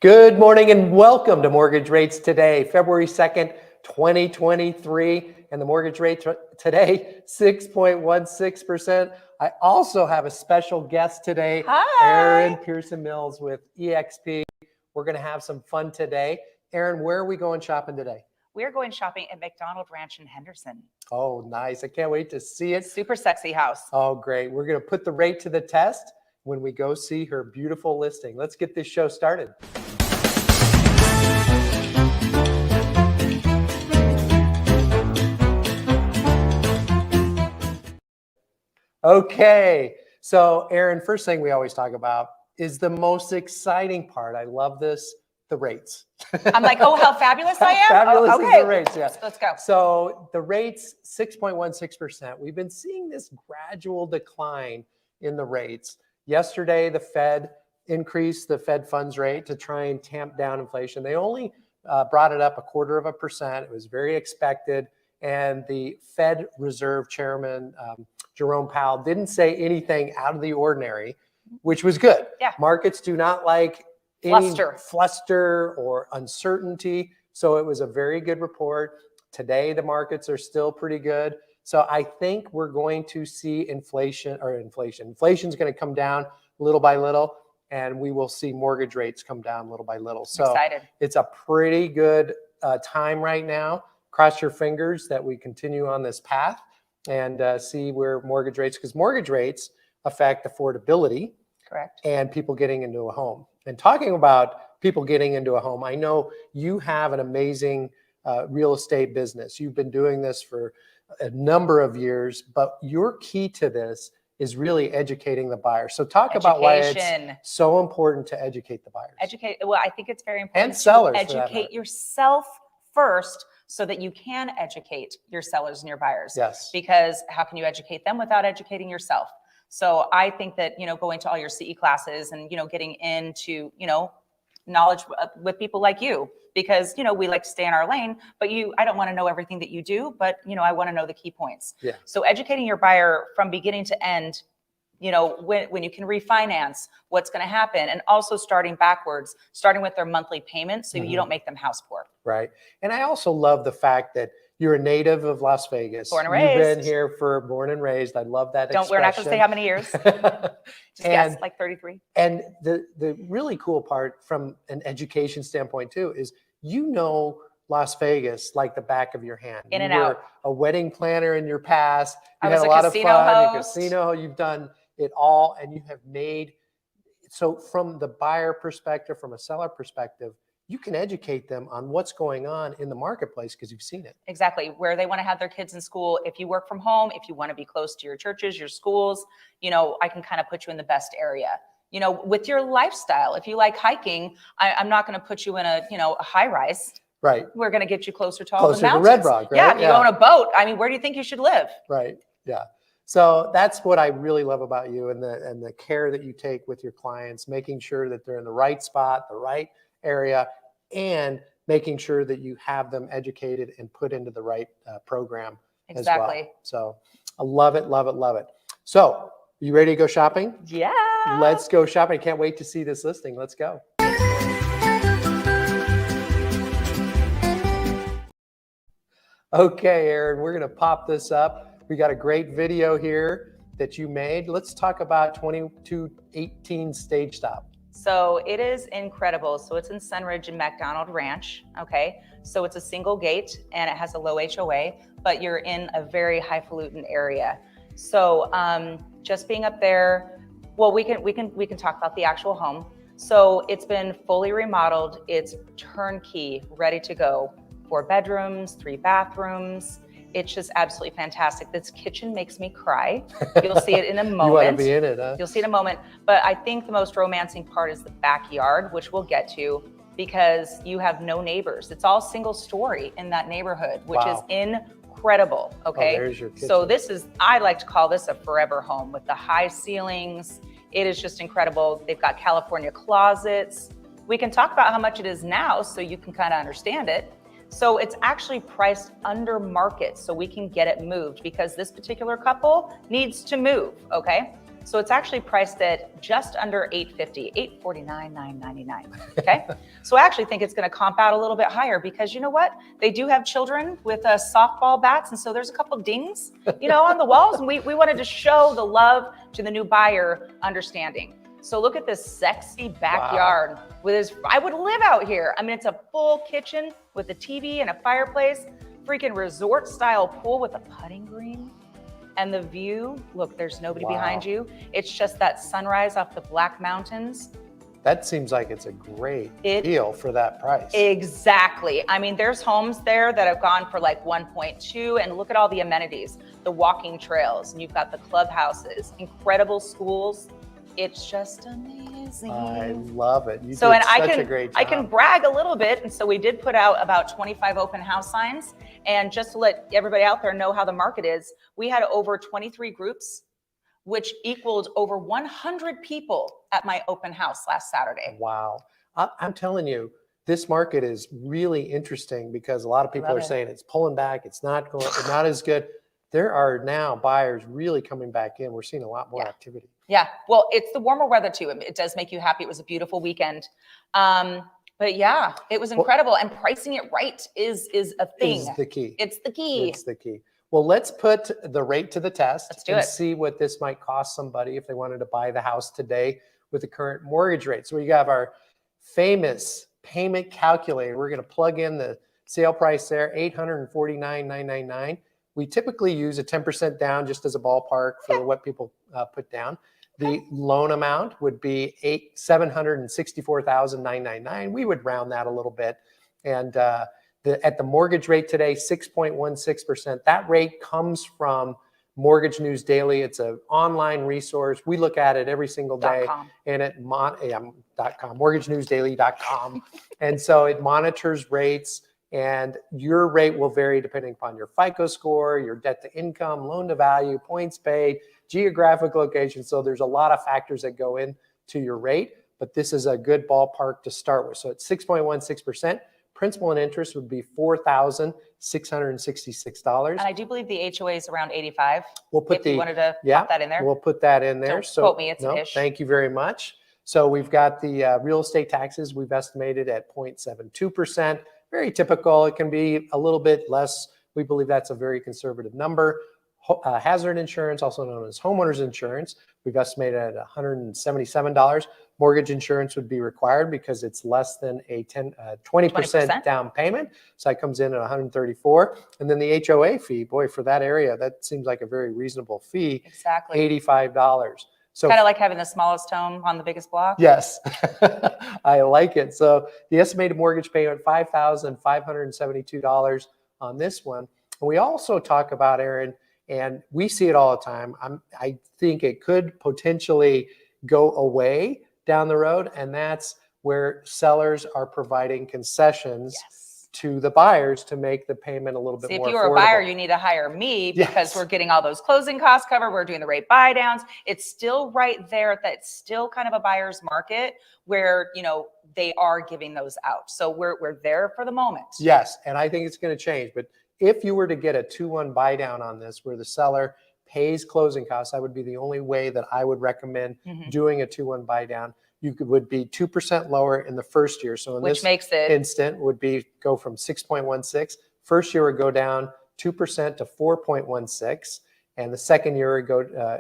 Good morning and welcome to Mortgage Rates Today, February 2nd, 2023. And the mortgage rate today, 6.16%. I also have a special guest today, Erin Pearson-Mills with EXP. We're going to have some fun today. Erin, where are we going shopping today? We're going shopping at McDonald Ranch in Henderson. Oh, nice. I can't wait to see it. Super sexy house. Oh, great. We're going to put the rate to the test when we go see her beautiful listing. Let's get this show started. Okay, so Erin, first thing we always talk about is the most exciting part. I love this, the rates. I'm like, oh, how fabulous I am? Fabulous is the rates, yeah. Let's go. So the rates, 6.16%. We've been seeing this gradual decline in the rates. Yesterday, the Fed increased the Fed funds rate to try and tamp down inflation. They only brought it up 0.25%. It was very expected. And the Fed Reserve Chairman, Jerome Powell, didn't say anything out of the ordinary, which was good. Yeah. Markets do not like any fluster or uncertainty. So it was a very good report. Today, the markets are still pretty good. So I think we're going to see inflation. Inflation's going to come down little by little, and we will see mortgage rates come down little by little. So it's a pretty good time right now. Cross your fingers that we continue on this path and see where mortgage rates, because mortgage rates affect affordability. Correct. And people getting into a home. And talking about people getting into a home, I know you have an amazing real estate business. You've been doing this for a number of years, but your key to this is really educating the buyer. So talk about why it's so important to educate the buyers. Well, I think it's very important and sellers to educate yourself first so that you can educate your sellers and your buyers. Yes. Because how can you educate them without educating yourself? So I think that, going to all your CE classes and, getting into, knowledge with people like you, because, we like to stay in our lane, but I don't want to know everything that you do, but, I want to know the key points. Yeah. So educating your buyer from beginning to end, when you can refinance, what's going to happen, and also starting backwards, starting with their monthly payments so you don't make them house poor. Right. And I also love the fact that you're a native of Las Vegas. Born and raised. You've been here for born and raised. I love that expression. We're not going to say how many years. Just guess, like 33. And the really cool part from an education standpoint too is Las Vegas like the back of your hand. In and you were out. A wedding planner in your past. You I was had a a lot of fun. host. Your casino, you've done it all, and you have made. So from the buyer perspective, from a seller perspective, you can educate them on what's going on in the marketplace because you've seen it. Exactly. Where they want to have their kids in school. If you work from home, if you want to be close to your churches, your schools, I can kind of put you in the best area. With your lifestyle, if you like hiking, I'm not going to put you in a high rise. Right. We're going to get you closer to all the mountains. Closer to Red Rock, right? Yeah, if you go on a boat, where do you think you should live? Right. Yeah. So that's what I really love about you and the care that you take with your clients, making sure that they're in the right spot, the right area, and making sure that you have them educated and put into the right program as well. So I love it, love it, love it. So you ready to go shopping? Yeah. Let's go shopping. I can't wait to see this listing. Let's go. Okay, Erin, we're going to pop this up. We got a great video here that you made. Let's talk about 2218 Stage Stop. So it is incredible. So it's in Sunridge and McDonald Ranch. Okay. So it's a single gate and it has a low HOA, but you're in a very highfalutin area. So just being up there, well, we can talk about the actual home. So it's been fully remodeled. It's turnkey, ready to go. 4 bedrooms, 3 bathrooms. It's just absolutely fantastic. This kitchen makes me cry. You'll see it in a moment. You want to be in it, huh? You'll see it in a moment. But I think the most romancing part is the backyard, which we'll get to, because you have no neighbors. It's all single story in that neighborhood, which is incredible. Okay. Oh, there's your kitchen. So I like to call this a forever home with the high ceilings. It is just incredible. They've got California closets. We can talk about how much it is now so you can kind of understand it. So it's actually priced under market so we can get it moved because this particular couple needs to move, okay? So it's actually priced at just under $850, $849,999. Okay. So I actually think it's going to comp out a little bit higher because you know what? They do have children with softball bats. And so there's a couple of dings, on the walls. And we wanted to show the love to the new buyer understanding. So look at this sexy backyard with his, I would live out here. I mean, it's a full kitchen with a TV and a fireplace, freaking resort style pool with a putting green. And the view, look, there's nobody behind you. It's just that sunrise off the Black Mountains. That seems like it's a great deal for that price. Exactly. I mean, there's homes there that have gone for like 1.2, and look at all the amenities, the walking trails, and you've got the clubhouses, incredible schools. It's just amazing. I love it. You did such a great job. I can brag a little bit. And so we did put out about 25 open house signs. And just to let everybody out there know how the market is, we had over 23 groups, which equaled over 100 people at my open house last Saturday. Wow. I'm telling you, this market is really interesting because a lot of people are saying it's pulling back. It's not as good. There are now buyers really coming back in. We're seeing a lot more activity. Yeah. Well, it's the warmer weather too. It does make you happy. It was a beautiful weekend. But yeah, it was incredible. And pricing it right is a thing. Is the key. It's the key. It's the key. Well, let's put the rate to the test and see what this might cost somebody if they wanted to buy the house today with the current mortgage rate. So we have our famous payment calculator. We're going to plug in the sale price there, $849,999. We typically use a 10% down just as a ballpark for what people put down. The loan amount would be $764,999. We would round that a little bit. And at the mortgage rate today, 6.16%. That rate comes from Mortgage News Daily. It's an online resource. We look at it every single day. And at mortgagenewsdaily.com. And so it monitors rates. And your rate will vary depending upon your FICO score, your debt to income, loan to value, points paid, geographic location. So there's a lot of factors that go into your rate, but this is a good ballpark to start with. So it's 6.16%. Principal and interest would be $4,666. And I do believe the HOA is around 85. We'll put you wanted to pop that in there. We'll put that in there. Don't quote me, it's an ish. Thank you very much. So we've got the real estate taxes we've estimated at 0.72%. Very typical. It can be a little bit less. We believe that's a very conservative number. Hazard insurance, also known as homeowners insurance, we've estimated at $177. Mortgage insurance would be required because it's less than a 20% down payment. So that comes in at $134. And then the HOA fee, boy, for that area, that seems like a very reasonable fee. Exactly. $85. So kind of like having the smallest home on the biggest block. Yes, I like it. So the estimated mortgage payment, $5,572 on this one. And we also talk about, Aaron, and we see it all the time. I think it could potentially go away down the road, and that's where sellers are providing concessions to the buyers to make the payment a little bit more affordable. If you were a buyer, you need to hire me because we're getting all those closing costs covered. We're doing the rate buy downs. It's still right there. That's still kind of a buyer's market where, they are giving those out. So we're there for the moment. Yes. And I think it's going to change. But if you were to get a 2-1 buy down on this, where the seller pays closing costs, that would be the only way that I would recommend doing a 2-1 buy down. Would be 2% lower in the first year. So in this instant would be go from 6.16. First year would go down 2% to 4.16. And the second year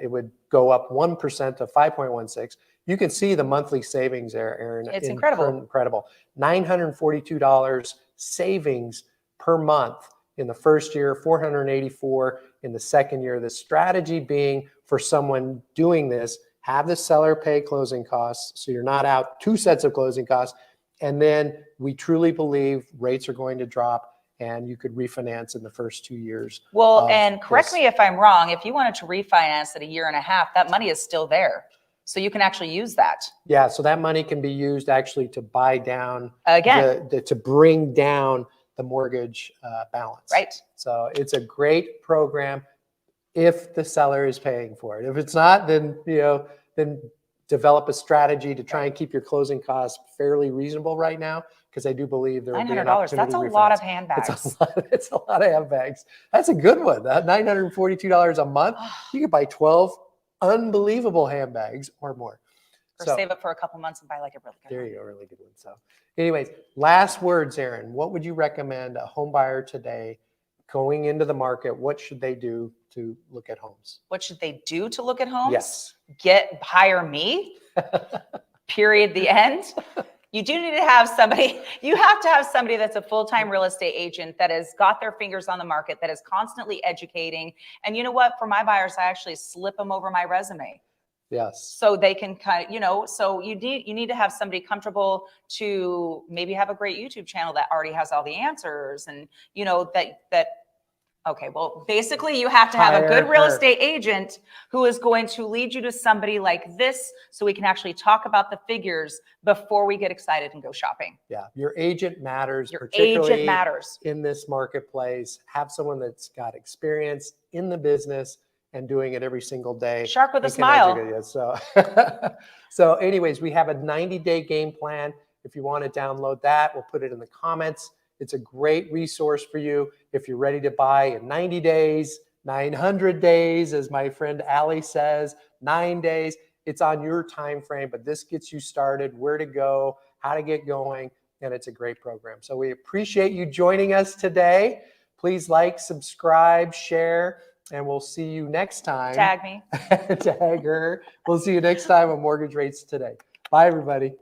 it would go up 1% to 5.16. You can see the monthly savings there, Aaron. It's incredible. Incredible. $942 savings per month in the first year, $484 in the second year. The strategy being for someone doing this, have the seller pay closing costs so you're not out 2 sets of closing costs. And then we truly believe rates are going to drop and you could refinance in the first 2 years. Well, and correct me if I'm wrong, if you wanted to refinance at 1.5 years, that money is still there. So you can actually use that. Yeah, so that money can be used actually to buy down, to bring down the mortgage balance. Right. So it's a great program if the seller is paying for it. If it's not, then develop a strategy to try and keep your closing costs fairly reasonable right now, because I do believe there will be an opportunity. That's a lot of handbags. It's a lot of handbags. That's a good one. That $942 a month, you could buy 12 unbelievable handbags or more. Or save it for a couple months and buy like a really good There one. you go, really good one. So anyways, last words, Erin. What would you recommend a home buyer today going into the market? What should they do to look at homes? What should they do to look at homes? Yes. Hire me, period, the end. You do need to have somebody, you have to have somebody that's a full-time real estate agent that has got their fingers on the market, that is constantly educating. And you know what? For my buyers, I actually slip them over my resume. Yes. So they can so you need to have somebody comfortable to maybe have a great YouTube channel that already has all the answers, and okay, well, basically you have to have a good real estate agent who is going to lead you to somebody like this so we can actually talk about the figures before we get excited and go shopping. Yeah, your agent matters. Your agent matters in this marketplace. Have someone that's got experience in the business and doing it every single day. Shark with a smile. So, so anyways, we have a 90-day game plan. If you want to download that, we'll put it in the comments. It's a great resource for you if you're ready to buy in 90 days, 900 days, as my friend Allie says, 9 days. It's on your time frame, but this gets you started, where to go, how to get going, and it's a great program. So we appreciate you joining us today. Please like, subscribe, share, and we'll see you next time. Tag me. Tag her. We'll see you next time on Mortgage Rates Today. Bye, everybody.